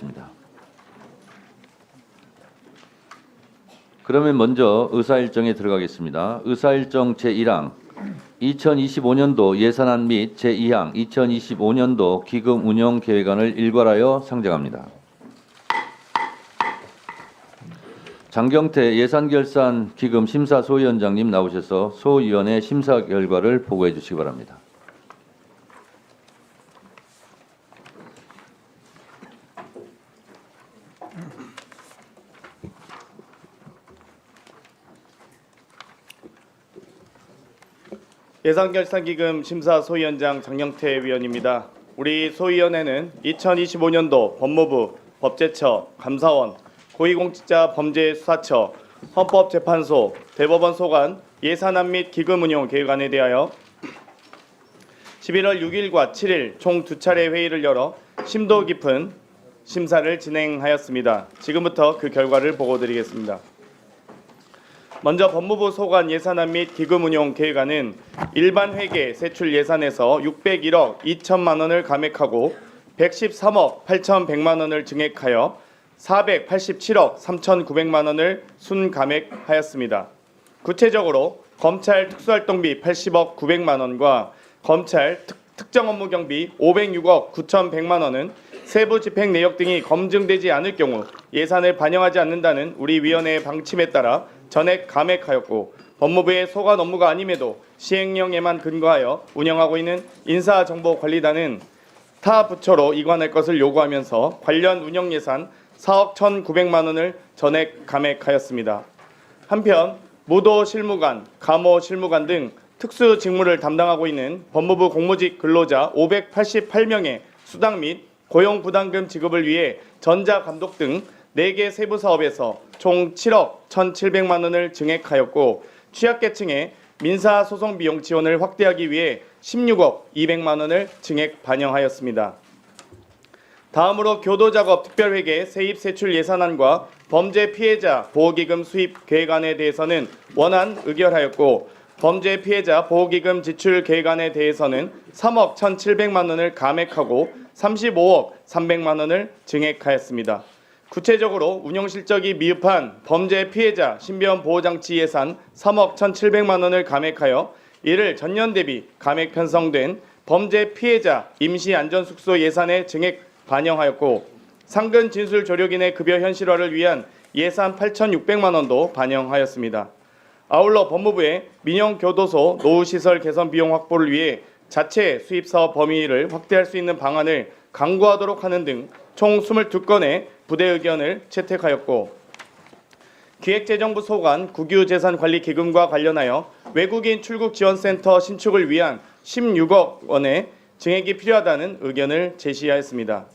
있습니다. 그러면 먼저 의사일정에 들어가겠습니다. 의사일정 제1항 2025년도 예산안 및 제2항 2025년도 기금 운영 계획안을 일괄하여 상정합니다. 장경태 예산결산 기금 심사소위원장님 나오셔서 소위원회 심사 결과를 보고해 주시기 바랍니다. 예산결산기금 심사소위원장 장경태 위원입니다. 우리 소위원회는 2025년도 법무부, 법제처, 감사원, 고위공직자 범죄수사처, 헌법재판소, 대법원 소관 예산안 및 기금운용 계획안에 대하여 11월 6일과 7일 총 2차례 회의를 열어 심도 깊은 심사를 진행하였습니다. 지금부터 그 결과를 보고드리겠습니다. 먼저 법무부 소관 예산안 및 기금운용 계획안은 일반 회계 세출 예산에서 601억 2천만 원을 감액하고 113억 8,100만 원을 증액하여 487억 3,900만 원을 순감액하였습니다. 구체적으로 검찰 특수활동비 80억 900만 원과 검찰 특정 업무 경비 506억 9,100만 원은 세부 집행 내역 등이 검증되지 않을 경우 예산을 반영하지 않는다는 우리 위원회의 방침에 따라 전액 감액하였고, 법무부의 소관 업무가 아님에도 시행령에만 근거하여 운영하고 있는 인사정보관리단은 타 부처로 이관할 것을 요구하면서 관련 운영 예산 4억 1,900만 원을 전액 감액하였습니다. 한편 무도 실무관, 감호 실무관 등 특수 직무를 담당하고 있는 법무부 공무직 근로자 588명의 수당 및 고용부담금 지급을 위해 전자감독 등 4개 세부 사업에서 총 7억 1,700만 원을 증액하였고, 취약계층의 민사소송 비용 지원을 확대하기 위해 16억 200만 원을 증액 반영하였습니다. 다음으로 교도작업 특별회계 세입세출 예산안과 범죄 피해자 보호기금 수입 계획안에 대해서는 원안 의결하였고, 범죄 피해자 보호기금 지출 계획안에 대해서는 3억 1,700만 원을 감액하고 35억 300만 원을 증액하였습니다. 구체적으로 운영실적이 미흡한 범죄 피해자 신변 보호장치 예산 3억 1,700만 원을 감액하여 이를 전년 대비 감액 편성된 범죄 피해자 임시안전숙소 예산에 증액 반영하였고, 상근 진술 조력인의 급여 현실화를 위한 예산 8,600만 원도 반영하였습니다. 아울러 법무부의 민영교도소 노후시설 개선 비용 확보를 위해 자체 수입사업 범위를 확대할 수 있는 방안을 강구하도록 하는 등 총 22건의 부대 의견을 채택하였고, 기획재정부 소관 국유재산관리기금과 관련하여 외국인 출국지원센터 신축을 위한 16억 원의 증액이 필요하다는 의견을 제시하였습니다.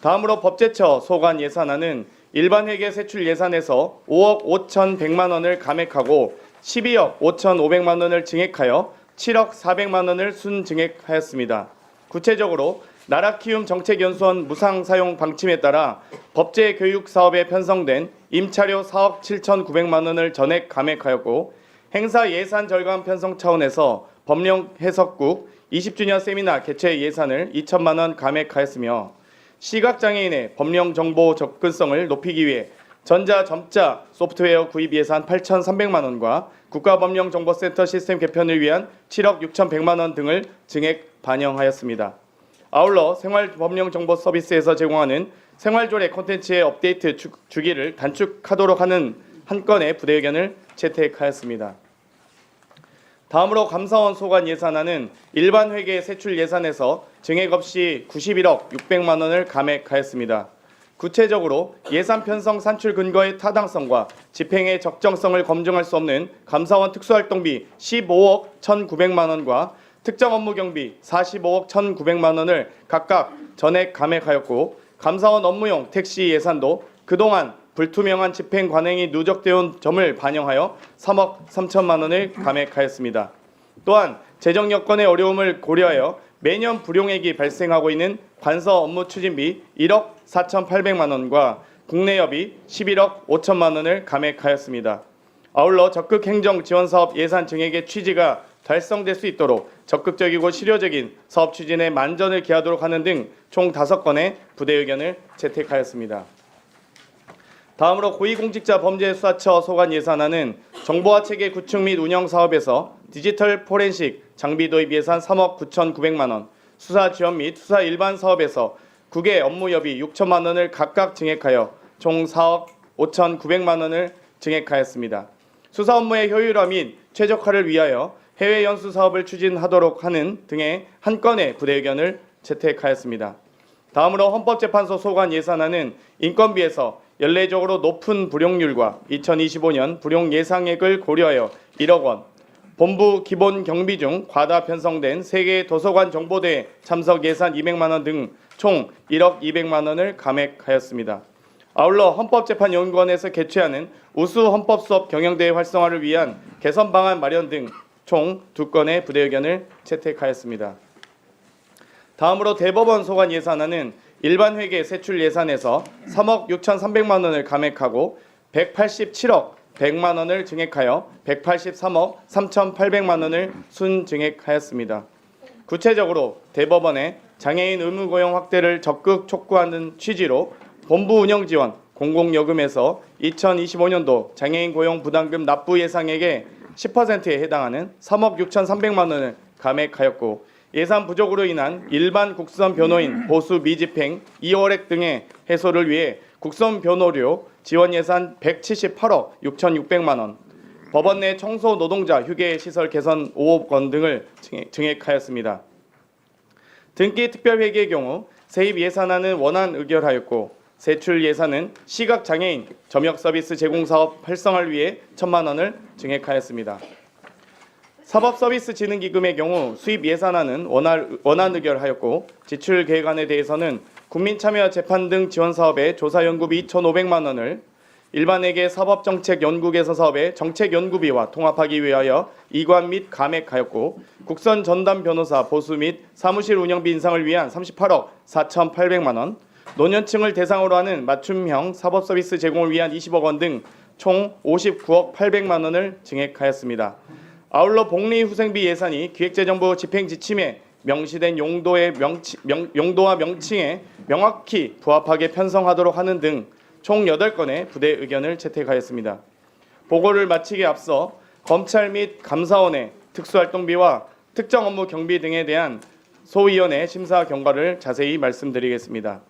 다음으로 법제처 소관 예산안은 일반 회계 세출 예산에서 5억 5,100만 원을 감액하고 12억 5,500만 원을 증액하여 7억 400만 원을 순증액하였습니다. 구체적으로 나라키움 정책연수원 무상사용 방침에 따라 법제 교육 사업에 편성된 임차료 4억 7,900만 원을 전액 감액하였고, 행사 예산 절감 편성 차원에서 법령 해석국 20주년 세미나 개최 예산을 2천만 원 감액하였으며, 시각장애인의 법령 정보 접근성을 높이기 위해 전자점자 소프트웨어 구입 예산 8,300만 원과 국가법령정보센터 시스템 개편을 위한 7억 6,100만 원 등을 증액 반영하였습니다. 아울러 생활법령정보서비스에서 제공하는 생활조례 콘텐츠의 업데이트 주기를 단축하도록 하는 한 건의 부대 의견을 채택하였습니다. 다음으로 감사원 소관 예산안은 일반 회계 세출 예산에서 증액 없이 91억 600만 원을 감액하였습니다. 구체적으로 예산 편성 산출 근거의 타당성과 집행의 적정성을 검증할 수 없는 감사원 특수활동비 15억 1,900만 원과 특정 업무 경비 45억 1,900만 원을 각각 전액 감액하였고, 감사원 업무용 택시 예산도 그동안 불투명한 집행 관행이 누적되어 온 점을 반영하여 3억 3천만 원을 감액하였습니다. 또한 재정 여건의 어려움을 고려하여 매년 불용액이 발생하고 있는 관서 업무 추진비 1억 4,800만 원과 국내여비 11억 5천만 원을 감액하였습니다. 아울러 적극 행정 지원 사업 예산 증액의 취지가 달성될 수 있도록 적극적이고 실효적인 사업 추진에 만전을 기하도록 하는 등 총 5건의 부대 의견을 채택하였습니다. 다음으로 고위공직자 범죄수사처 소관 예산안은 정보화 체계 구축 및 운영 사업에서 디지털 포렌식 장비 도입 예산 3억 9,900만 원, 수사 지원 및 수사 일반 사업에서 국외 업무 협의 6천만 원을 각각 증액하여 총 4억 5,900만 원을 증액하였습니다. 수사 업무의 효율화 및 최적화를 위하여 해외 연수 사업을 추진하도록 하는 등의 한 건의 부대 의견을 채택하였습니다. 다음으로 헌법재판소 소관 예산안은 인건비에서 연례적으로 높은 불용률과 2025년 불용 예상액을 고려하여 1억 원, 본부 기본 경비 중 과다 편성된 세계 도서관 정보대회 참석 예산 200만 원 등 총 1억 200만 원을 감액하였습니다. 아울러 헌법재판연구원에서 개최하는 우수 헌법수업 경영대회 활성화를 위한 개선 방안 마련 등 총 2건의 부대 의견을 채택하였습니다. 다음으로 대법원 소관 예산안은 일반 회계 세출 예산에서 3억 6,300만 원을 감액하고 187억 100만 원을 증액하여 183억 3,800만 원을 순증액하였습니다. 구체적으로 대법원의 장애인 의무 고용 확대를 적극 촉구하는 취지로 본부 운영 지원 공공여금에서 2025년도 장애인 고용 부담금 납부 예상액의 10%에 해당하는 3억 6,300만 원을 감액하였고 예산 부족으로 인한 일반 국선 변호인 보수 미집행 2월액 등의 해소를 위해 국선 변호료 지원 예산 178억 6,600만 원, 법원 내 청소 노동자 휴게 시설 개선 5억 원 등을 증액하였습니다. 등기 특별회계의 경우 세입 예산안은 원안 의결하였고 세출 예산은 시각장애인 점역 서비스 제공 사업 활성화를 위해 1,000만 원을 증액하였습니다. 사법서비스진흥기금의 경우 수입 예산안은 원안 의결하였고 지출 계획안에 대해서는 국민참여 재판 등 지원 사업에 조사 연구비 2,500만 원을 일반회계 사법정책연구개선 사업의 정책연구비와 통합하기 위하여 이관 및 감액하였고 국선 전담 변호사 보수 및 사무실 운영비 인상을 위한 38억 4,800만 원, 노년층을 대상으로 하는 맞춤형 사법서비스 제공을 위한 20억 원 등 총 59억 800만 원을 증액하였습니다. 아울러 복리후생비 예산이 기획재정부 집행지침에 명시된 용도와 명칭에 명확히 부합하게 편성하도록 하는 등 총 8건의 부대 의견을 채택하였습니다. 보고를 마치기에 앞서 검찰 및 감사원의 특수활동비와 특정 업무 경비 등에 대한 소위원회 심사 경과를 자세히 말씀드리겠습니다.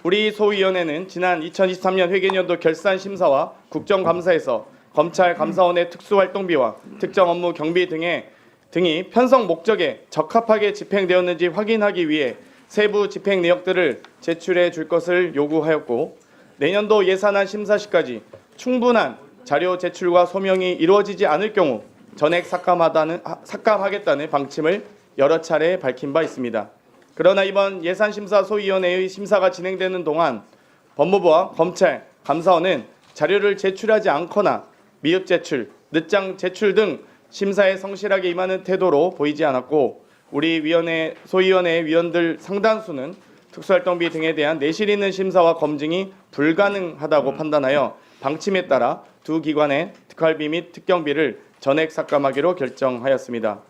우리 소위원회는 지난 2023년 회계연도 결산 심사와 국정감사에서 검찰 감사원의 특수활동비와 특정 업무 경비 등이 편성 목적에 적합하게 집행되었는지 확인하기 위해 세부 집행 내역들을 제출해 줄 것을 요구하였고 내년도 예산안 심사 시까지 충분한 자료 제출과 소명이 이루어지지 않을 경우 전액 삭감하겠다는 방침을 여러 차례 밝힌 바 있습니다. 그러나 이번 예산심사소위원회의 심사가 진행되는 동안 법무부와 검찰, 감사원은 자료를 제출하지 않거나 미흡 제출, 늦장 제출 등 심사에 성실하게 임하는 태도로 보이지 않았고 우리 소위원회 위원들 상당수는 특수활동비 등에 대한 내실 있는 심사와 검증이 불가능하다고 판단하여 방침에 따라 두 기관의 특활비 및 특경비를 전액 삭감하기로 결정하였습니다.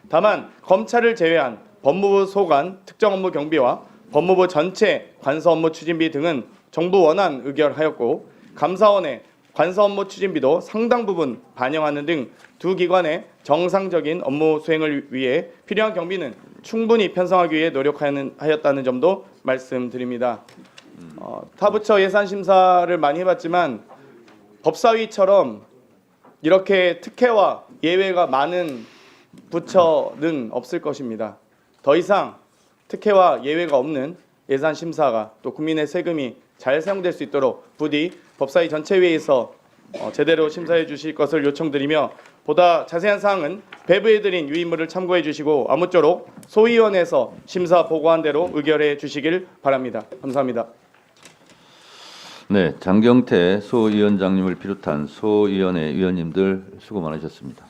다만 검찰을 제외한 법무부 소관 특정 업무 경비와 법무부 전체 관서 업무 추진비 등은 정부 원안 의결하였고 감사원의 관서 업무 추진비도 상당 부분 반영하는 등 두 기관의 정상적인 업무 수행을 위해 필요한 경비는 충분히 편성하기 위해 노력하였다는 점도 말씀드립니다. 타부처 예산 심사를 많이 해봤지만 법사위처럼 이렇게 특혜와 예외가 많은 부처는 없을 것입니다. 더 이상 특혜와 예외가 없는 예산 심사가 또 국민의 세금이 잘 사용될 수 있도록 부디 법사위 전체회의에서 제대로 심사해 주실 것을 요청드리며 보다 자세한 사항은 배부해드린 유인물을 참고해 주시고 아무쪼록 소위원회에서 심사 보고한 대로 의결해 주시길 바랍니다. 감사합니다. 네, 장경태 소위원장님을 비롯한 소위원회 위원님들 수고 많으셨습니다.